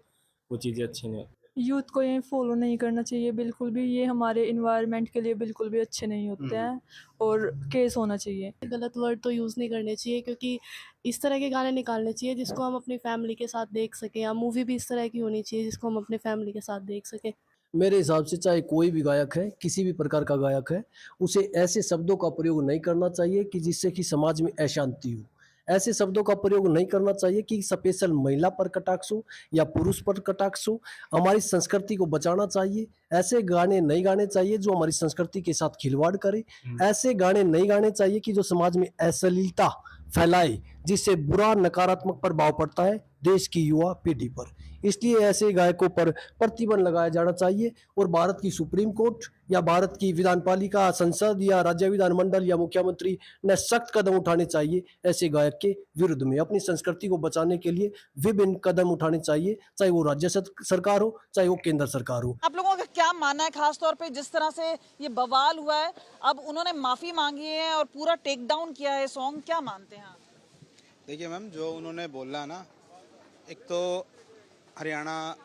वो चीज़ें अच्छी नहीं होती। यूथ को ये फॉलो नहीं करना चाहिए बिल्कुल भी, ये हमारे इन्वायरमेंट के लिए बिल्कुल भी अच्छे नहीं होते हैं और केस होना चाहिए। गलत वर्ड तो यूज़ नहीं करने चाहिए, क्योंकि इस तरह के गाने निकालने चाहिए जिसको हम अपनी फैमिली के साथ देख सकें, या मूवी भी इस तरह की होनी चाहिए जिसको हम अपने फैमिली के साथ देख सकें। मेरे हिसाब से चाहे कोई भी गायक है, किसी भी प्रकार का गायक है, उसे ऐसे शब्दों का प्रयोग नहीं करना चाहिए कि जिससे कि समाज में अशांति हो। ऐसे शब्दों का प्रयोग नहीं करना चाहिए कि स्पेशल महिला पर कटाक्ष हो या पुरुष पर कटाक्ष हो। हमारी संस्कृति को बचाना चाहिए। ऐसे गाने नहीं गाने चाहिए जो हमारी संस्कृति के साथ खिलवाड़ करे। ऐसे गाने नहीं गाने चाहिए कि जो समाज में अश्लीलता फैलाए, जिससे बुरा नकारात्मक प्रभाव पड़ता है देश की युवा पीढ़ी पर। इसलिए ऐसे गायकों पर प्रतिबंध लगाया जाना चाहिए और भारत की सुप्रीम कोर्ट या भारत की विधान पालिका, संसद या राज्य विधानमंडल या मुख्यमंत्री ने सख्त कदम उठाने चाहिए ऐसे गायक के विरुद्ध में। अपनी संस्कृति को बचाने के लिए विभिन्न कदम उठाने चाहिए, चाहे वो राज्य सरकार हो चाहे वो केंद्र सरकार हो। आप लोगों का क्या मानना है, खासतौर पे जिस तरह से ये बवाल हुआ है, अब उन्होंने माफी मांगी है और पूरा टेक डाउन किया है सॉन्ग, क्या मानते हैं आप? देखिए मैम, जो उन्होंने बोला ना, एक तो हरियाणा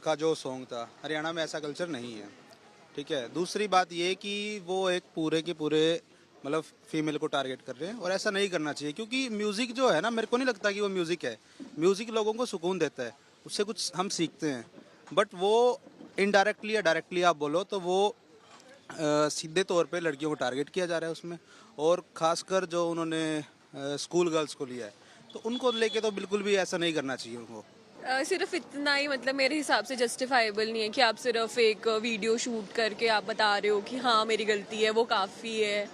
का जो सॉन्ग था, हरियाणा में ऐसा कल्चर नहीं है, ठीक है। दूसरी बात ये कि वो एक पूरे के पूरे मतलब फीमेल को टारगेट कर रहे हैं और ऐसा नहीं करना चाहिए, क्योंकि म्यूज़िक जो है ना, मेरे को नहीं लगता कि वो म्यूज़िक है। म्यूज़िक लोगों को सुकून देता है, उससे कुछ हम सीखते हैं, बट वो इनडायरेक्टली या डायरेक्टली आप बोलो तो वो सीधे तौर पे लड़कियों को टारगेट किया जा रहा है उसमें। और ख़ासकर जो उन्होंने स्कूल गर्ल्स को लिया है, तो उनको लेके तो बिल्कुल भी ऐसा नहीं करना चाहिए उनको। सिर्फ इतना ही मतलब मेरे हिसाब से जस्टिफाइबल नहीं है कि आप सिर्फ एक वीडियो शूट करके आप बता रहे हो कि हाँ मेरी गलती है, वो काफ़ी है।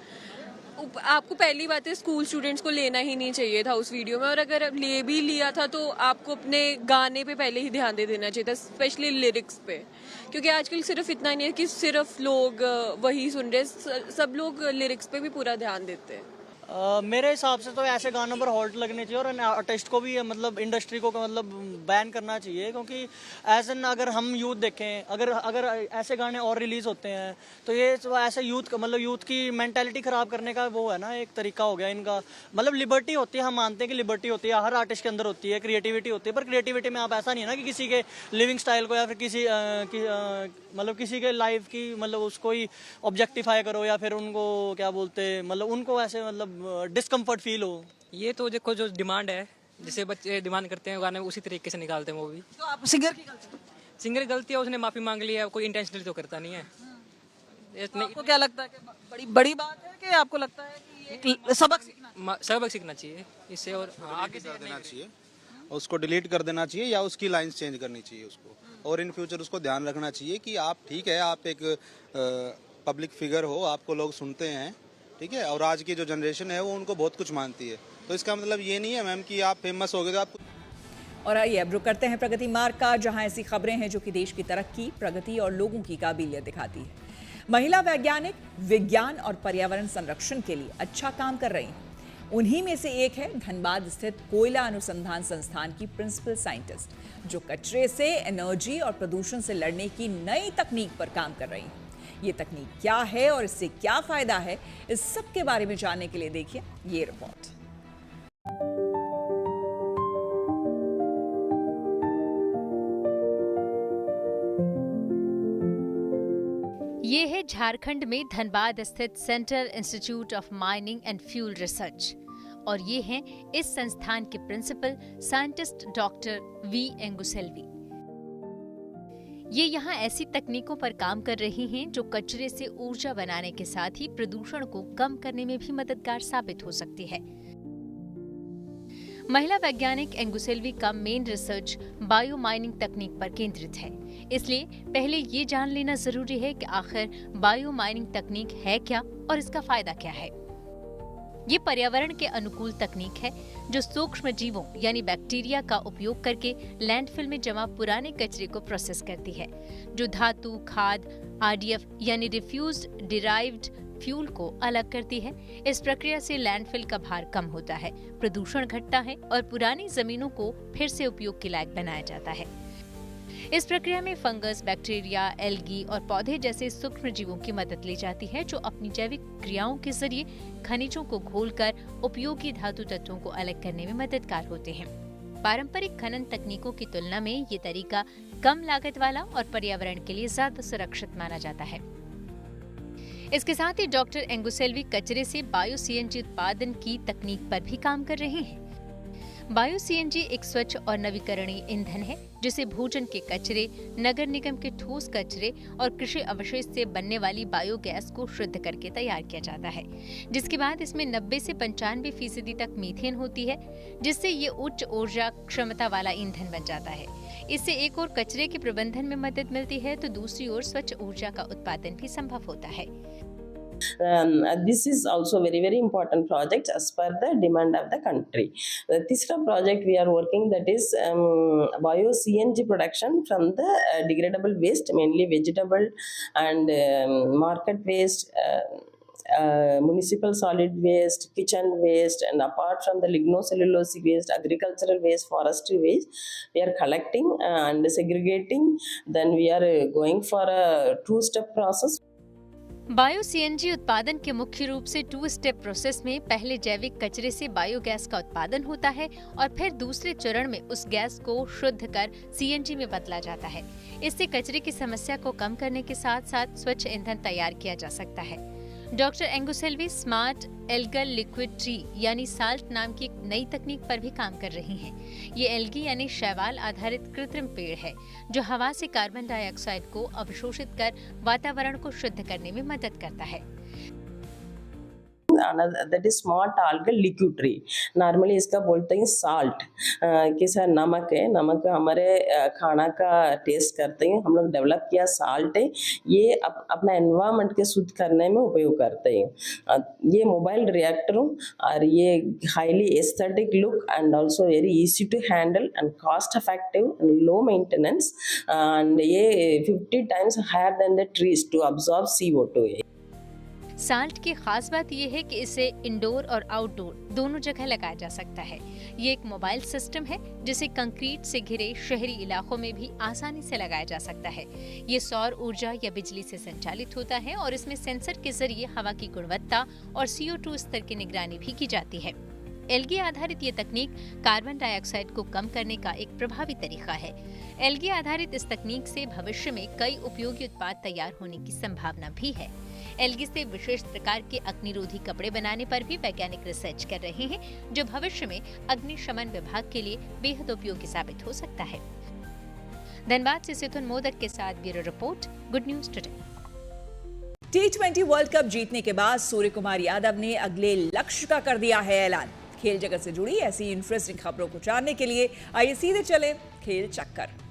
आपको पहली बात है स्कूल स्टूडेंट्स को लेना ही नहीं चाहिए था उस वीडियो में, और अगर ले भी लिया था तो आपको अपने गाने पे पहले ही ध्यान दे देना चाहिए था, स्पेशली लिरिक्स पे, क्योंकि आजकल सिर्फ इतना नहीं है कि सिर्फ लोग वही सुन रहे, सब लोग लिरिक्स पे भी पूरा ध्यान देते हैं। मेरे हिसाब से तो ऐसे गानों पर हॉल्ट लगने चाहिए और आर्टिस्ट को भी मतलब इंडस्ट्री को मतलब बैन करना चाहिए, क्योंकि एज एन अगर हम यूथ देखें, अगर ऐसे गाने और रिलीज़ होते हैं तो ये ऐसे यूथ की मेंटालिटी ख़राब करने का वो है ना, एक तरीका हो गया इनका। मतलब लिबर्टी होती है, हम मानते हैं कि लिबर्टी होती है, हर आर्टिस्ट के अंदर होती है, क्रिएटिविटी होती है, पर क्रिएटिविटी में आप ऐसा नहीं है ना कि किसी के लिविंग स्टाइल को या फिर किसी के लाइफ की मतलब उसको ही ऑब्जेक्टिफाई करो या फिर उनको क्या बोलते मतलब उनको ऐसे मतलब डिस्कम्फर्ट फील हो। ये तो देखो जो डिमांड है, जिसे बच्चे डिमांड करते हैं गाने उसी तरीके से निकालते हैं वो भी। तो आप सिंगर की गलती है, उसने माफी मांग ली है, कोई इंटेंशनली तो करता नहीं है। आपको क्या लगता है कि बड़ी बात है कि आपको लगता है कि ये सबक सीखना चाहिए इससे और आगे कर देना चाहिए, उसको डिलीट कर देना चाहिए या उसकी लाइंस चेंज करनी चाहिए उसको, और इन फ्यूचर उसको ध्यान रखना चाहिए कि आप ठीक है, आप एक पब्लिक फिगर हो, आपको लोग सुनते हैं, ठीक है, और आज की जो जनरेशन है वो उनको बहुत कुछ मानती है, तो इसका मतलब ये नहीं है मैम कि आप फेमस हो गए तो आप। और आइए अब रुक करते हैं प्रगति मार्ग का, जहां ऐसी खबरें हैं जो कि देश की तरक्की, प्रगति और लोगों की काबिलियत दिखाती है। महिला वैज्ञानिक विज्ञान और पर्यावरण संरक्षण के लिए अच्छा काम कर रही हैं। उन्हीं में से एक है धनबाद स्थित कोयला अनुसंधान संस्थान की प्रिंसिपल साइंटिस्ट, जो कचरे से, एनर्जी और प्रदूषण से लड़ने की नई तकनीक पर काम कर रही हैं। ये तकनीक क्या है और इससे क्या फायदा है, इस सब के बारे में जानने के लिए देखिए ये रिपोर्ट। ये है झारखंड में धनबाद स्थित central institute of mining and fuel research, और ये हैं इस संस्थान के प्रिंसिपल साइंटिस्ट डॉक्टर वी एंगुसेल्वी। ये यहाँ ऐसी तकनीकों पर काम कर रही हैं जो कचरे से ऊर्जा बनाने के साथ ही प्रदूषण को कम करने में भी मददगार साबित हो सकती है। महिला वैज्ञानिक एंगुसेल्वी का मेन रिसर्च बायो माइनिंग तकनीक पर केंद्रित है, इसलिए पहले ये जान लेना जरूरी है कि आखिर बायो माइनिंग तकनीक है क्या और इसका फायदा क्या है। ये पर्यावरण के अनुकूल तकनीक है जो सूक्ष्म जीवों यानी बैक्टीरिया का उपयोग करके लैंडफिल में जमा पुराने कचरे को प्रोसेस करती है, जो धातु, खाद, आरडीएफ यानी रिफ्यूज्ड डिराइव्ड फ्यूल को अलग करती है। इस प्रक्रिया से लैंडफिल का भार कम होता है, प्रदूषण घटता है और पुरानी जमीनों को फिर से उपयोग के लायक बनाया जाता है। इस प्रक्रिया में फंगस, बैक्टीरिया, एल्गी और पौधे जैसे सूक्ष्म जीवों की मदद ली जाती है, जो अपनी जैविक क्रियाओं के जरिए खनिजों को घोलकर उपयोगी धातु तत्वों को अलग करने में मददगार होते हैं। पारंपरिक खनन तकनीकों की तुलना में ये तरीका कम लागत वाला और पर्यावरण के लिए ज्यादा सुरक्षित माना जाता है। इसके साथ ही डॉक्टर एंगुसेल्वी कचरे से बायो सीएनजी उत्पादन की तकनीक पर भी काम कर रहे हैं। बायो सीएनजी एक स्वच्छ और नवीकरणीय ईंधन है, जिसे भोजन के कचरे, नगर निगम के ठोस कचरे और कृषि अवशेष से बनने वाली बायोगैस को शुद्ध करके तैयार किया जाता है, जिसके बाद इसमें 90 से 95% तक मीथेन होती है, जिससे ये उच्च ऊर्जा क्षमता वाला ईंधन बन जाता है। इससे एक ओर कचरे के प्रबंधन में मदद मिलती है, तो दूसरी ओर स्वच्छ ऊर्जा का उत्पादन भी संभव होता है। This is also very important project as per the demand of the country. The तीसरा project we are working, that is bio CNG production from the degradable waste, mainly vegetable and market waste, municipal solid waste, kitchen waste, and apart from the lignocellulosic waste, agricultural waste, forestry waste, we are collecting and segregating. Then we are going for a 2-step process. Bio CNG उत्पादन के मुख्य रूप से 2 स्टेप प्रोसेस में पहले जैविक कचरे से बायोगैस का उत्पादन होता है और फिर दूसरे चरण में उस गैस को शुद्ध कर सीएनजी में बदला जाता है। इससे कचरे की समस्या को कम करने के साथ साथ स्वच्छ ईंधन तैयार किया जा सकता है। Doctor Anguselvi smart algal liquid tree यानी साल्ट नाम की एक नई तकनीक पर भी काम कर रही हैं। ये एल्गी यानी शैवाल आधारित कृत्रिम पेड़ है, जो हवा से कार्बन डाइऑक्साइड को अवशोषित कर वातावरण को शुद्ध करने में मदद करता है। that is smart algal liquid tree. Normally इसका बोलते हैं salt, कि सर नमक है, नमक हमारे खाना का टेस्ट करते हैं, हम लोग डेवलप किया salt है, ये अपना एनवायरनमेंट के शुद्ध करने में उपयोग करते हैं। ये मोबाइल रिएक्टर और ये highly aesthetic look and also very easy to handle and cost effective and low maintenance, and ये 50 times higher than the trees to absorb CO2 है। साल्ट की खास बात यह है कि इसे इंडोर और आउटडोर दोनों जगह लगाया जा सकता है। ये एक मोबाइल सिस्टम है जिसे कंक्रीट से घिरे शहरी इलाकों में भी आसानी से लगाया जा सकता है। ये सौर ऊर्जा या बिजली से संचालित होता है और इसमें सेंसर के जरिए हवा की गुणवत्ता और CO2 स्तर की निगरानी भी की जाती है। एल्गी आधारित ये तकनीक कार्बन डाइऑक्साइड को कम करने का एक प्रभावी तरीका है। एल्गी आधारित इस तकनीक से भविष्य में कई उपयोगी उत्पाद तैयार होने की संभावना भी है। एल्गी से विशेष प्रकार के अग्निरोधी कपड़े बनाने पर भी वैज्ञानिक रिसर्च कर रहे हैं, जो भविष्य में अग्निशमन विभाग के लिए बेहद उपयोगी साबित हो सकता है। धनबाद से सिथुन मोदक के साथ bureau report, good news today. T20 world cup जीतने के बाद सूर्य कुमार यादव ने अगले लक्ष्य का कर दिया है ऐलान। खेल जगत से जुड़ी ऐसी इंटरेस्टिंग खबरों को जानने के लिए आइए सीधे चले खेल चक्कर।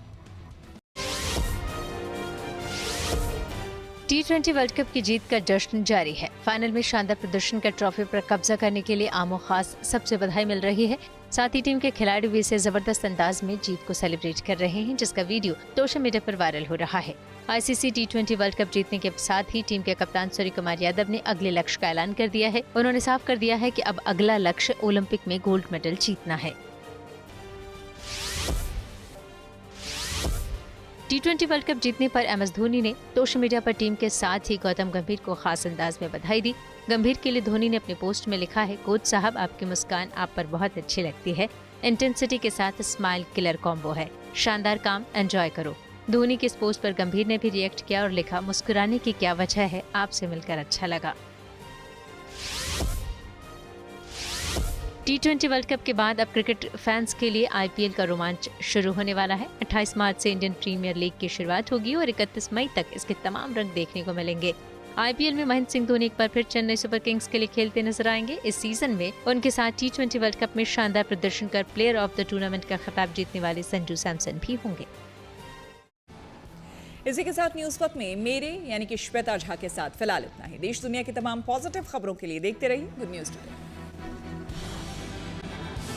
T20 वर्ल्ड कप की जीत का जश्न जारी है। फाइनल में शानदार प्रदर्शन कर ट्रॉफी पर कब्जा करने के लिए आमो खास सबसे बधाई मिल रही है। साथ ही टीम के खिलाड़ी भी इसे जबरदस्त अंदाज में जीत को सेलिब्रेट कर रहे हैं, जिसका वीडियो सोशल मीडिया पर वायरल हो रहा है। ICC T20 वर्ल्ड कप जीतने के साथ ही टीम के कप्तान सूर्य कुमार यादव ने अगले लक्ष्य का ऐलान कर दिया है। उन्होंने साफ कर दिया है कि अब अगला लक्ष्य ओलंपिक में गोल्ड मेडल जीतना है। T20 वर्ल्ड कप जीतने पर MS धोनी ने सोशल मीडिया पर टीम के साथ ही गौतम गंभीर को खास अंदाज में बधाई दी। गंभीर के लिए धोनी ने अपने पोस्ट में लिखा है, कोच साहब आपकी मुस्कान आप पर बहुत अच्छी लगती है, इंटेंसिटी के साथ स्माइल किलर कॉम्बो है, शानदार काम, एंजॉय करो। धोनी के इस पोस्ट पर गंभीर ने भी रिएक्ट किया और लिखा, मुस्कुराने की क्या वजह है, आपसे मिलकर अच्छा लगा। T20 वर्ल्ड कप के बाद अब क्रिकेट फैंस के लिए IPL का रोमांच शुरू होने वाला है। 28 मार्च से इंडियन प्रीमियर लीग की शुरुआत होगी और 31 मई तक इसके तमाम रंग देखने को मिलेंगे। IPL में महेंद्र सिंह धोनी एक बार फिर चेन्नई सुपर किंग्स के लिए खेलते नजर आएंगे। इस सीजन में उनके साथ T20 वर्ल्ड कप में शानदार प्रदर्शन कर प्लेयर ऑफ द टूर्नामेंट का खिताब जीतने वाले संजू सैमसन भी होंगे। इसी के साथ न्यूज वक्त में मेरे यानी कि श्वेता झा के साथ फिलहाल इतना ही। देश दुनिया की तमाम पॉजिटिव खबरों के लिए देखते रहिए गुड न्यूज टुडे।